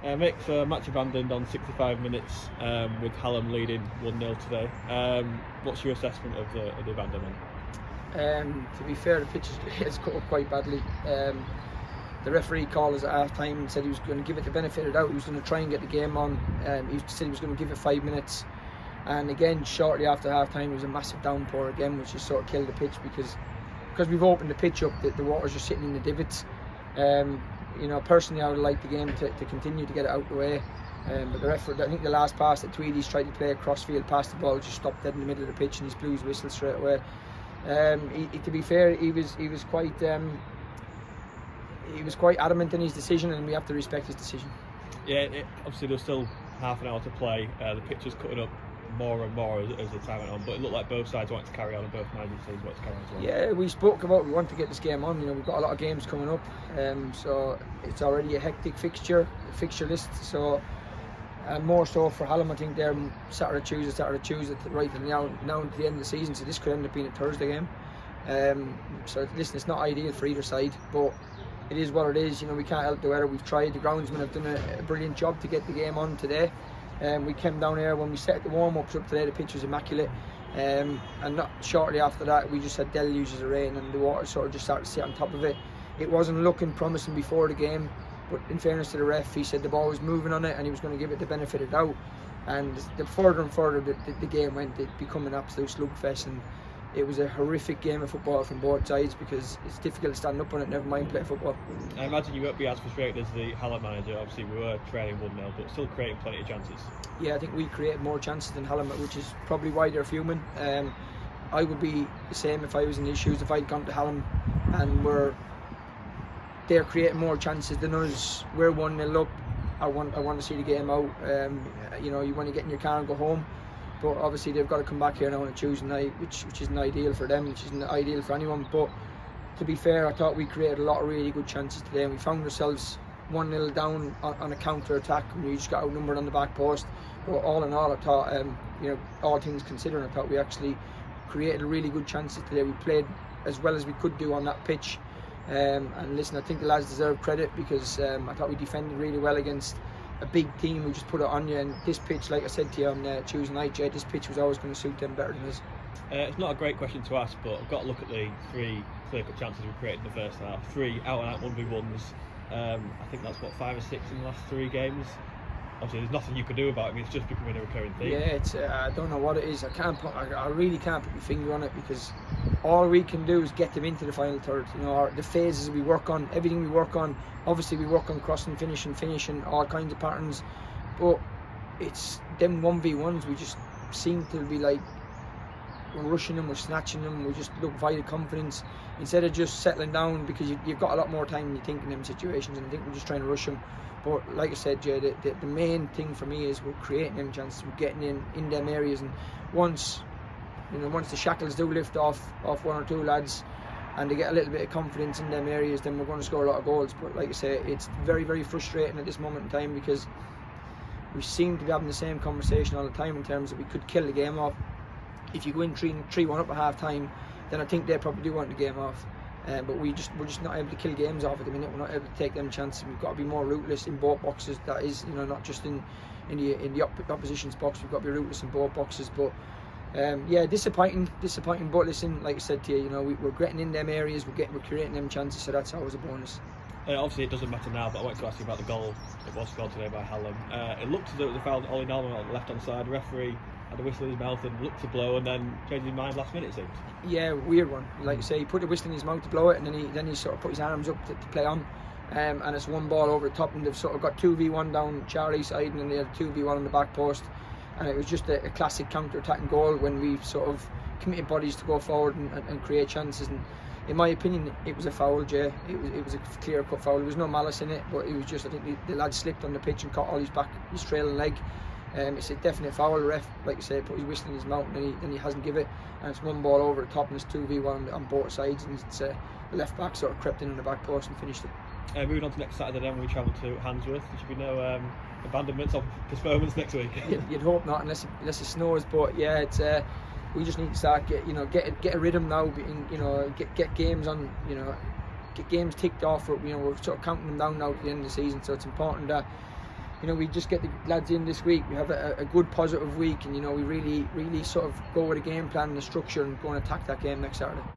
Mick, so match abandoned on 65 minutes with Hallam leading 1-0 today. What's your assessment of the abandonment? To be fair, the pitch has cut up quite badly. The referee called us at half time and said he was going to give it the benefit of the doubt. He was going to try and get the game on. He said he was going to give it 5 minutes. And again, shortly after half time, there was a massive downpour again, which has sort of killed the pitch because we've opened the pitch up, the water's just sitting in the divots. Personally, I would like the game to continue to get it out the way. But the referee, I think the last pass that Tweedy's tried to play a crossfield past the ball just stopped dead in the middle of the pitch, and he's blew his whistle straight away. To be fair, he was quite adamant in his decision, and we have to respect his decision. Yeah, obviously there's still half an hour to play. The pitch was cutting up more and more as the time went on, but it looked like both sides wanted to carry on and both managers wanted to carry on as well. Yeah, we spoke about we want to get this game on. We've got a lot of games coming up, so it's already a hectic fixture list. So more so for Hallam, I think they're Saturday, Tuesday, right now to the end of the season. So this could end up being a Thursday game. So listen, it's not ideal for either side, but it is what it is. We can't help the weather. We've tried. The groundsmen have done a brilliant job to get the game on today. We came down here when we set the warm-ups up today. The pitch was immaculate, and not shortly after that we just had deluges of rain, and the water sort of just started to sit on top of it. It wasn't looking promising before the game, but in fairness to the ref, he said the ball was moving on it and he was going to give it the benefit of doubt. And the further and further the game went, it became an absolute slugfest, and it was a horrific game of football from both sides because it's difficult to stand up on it, never mind play football. I imagine you won't be as frustrated as the Hallam manager. Obviously we were trailing 1-0, but still creating plenty of chances. Yeah, I think we created more chances than Hallam, which is probably why they're fuming. I would be the same if I was in these shoes. If I'd gone to Hallam and they're creating more chances than us, we're 1-0 up, I want to see the game out. You want to get in your car and go home. But obviously they've got to come back here now on a Tuesday night, which isn't ideal for them, which isn't ideal for anyone. But to be fair, I thought we created a lot of really good chances today, and we found ourselves 1-0 down on a counter-attack, and we just got outnumbered on the back post. But all in all, I thought, all things considering, I thought we actually created really good chances today. We played as well as we could do on that pitch. And listen, I think the lads deserve credit because I thought we defended really well against a big team who just put it on you, and this pitch, like I said to you on Tuesday night, Jay, this pitch was always going to suit them better than us. It's not a great question to ask, but I've got to look at the 3 clear-cut chances we created in the first half. 3 out-and-out 1v1s. I think that's 5 or 6 in the last 3 games. Obviously there's nothing you can do about it. I mean, it's just becoming a recurring theme. Yeah, it's I don't know what it is. I really can't put my finger on it because all we can do is get them into the final third. The phases we work on, everything we work on. Obviously we work on crossing, finishing, all kinds of patterns. But it's them 1v1s. We just seem to be like we're rushing them, we're snatching them. We just look void of confidence instead of just settling down because you've got a lot more time than you think in them situations. And I think we're just trying to rush them. But like I said, Jay, the main thing for me is we're creating them chances, we're getting in them areas, and once the shackles do lift off 1 or 2 lads and they get a little bit of confidence in them areas, then we're going to score a lot of goals. But like I say, it's very, very frustrating at this moment in time because we seem to be having the same conversation all the time in terms of we could kill the game off. If you go in 3-1 up at half time, then I think they probably do want the game off. But we're just not able to kill games off at the minute. We're not able to take them chances. We've got to be more ruthless in both boxes. That is, not just in the opposition's box. We've got to be ruthless in both boxes. But disappointing. But listen, like I said to you, we're getting in them areas. We're creating them chances. So that's always a bonus. Obviously it doesn't matter now, but I wanted to ask you about the goal that was scored today by Hallam. It looked as though it was a foul on Ollie Norman on the left-hand side. The referee had a whistle in his mouth and looked to blow, and then changed his mind last minute, it seems. Yeah, weird one. Like you say, he put the whistle in his mouth to blow it, and then he sort of put his arms up to play on. And it's one ball over the top, and they've sort of got 2v1 down Charlie's side, and then they had 2v1 on the back post. And it was just a classic counter-attacking goal when we sort of committed bodies to go forward and create chances. And in my opinion, it was a foul, Jay. It was a clear-cut foul. There was no malice in it, but it was just, I think the lad slipped on the pitch and caught Ollie's his trailing leg. It's a definite foul. The ref, like you say, put his whistle in his mouth, and then he hasn't give it. And it's one ball over the top, and it's 2v1 on both sides, and it's the left back sort of crept in on the back post and finished it. Moving on to next Saturday, then we travel to Handsworth. There should be no abandonments or postponements next week. You'd hope not, unless it snows. But yeah, it's we just need to start get a rhythm now. Get games on. Get games ticked off. We're sort of counting them down now to the end of the season. So it's important that you know, we just get the lads in this week. We have a good positive week, and you know, we really sort of go with a game plan and a structure and go and attack that game next Saturday.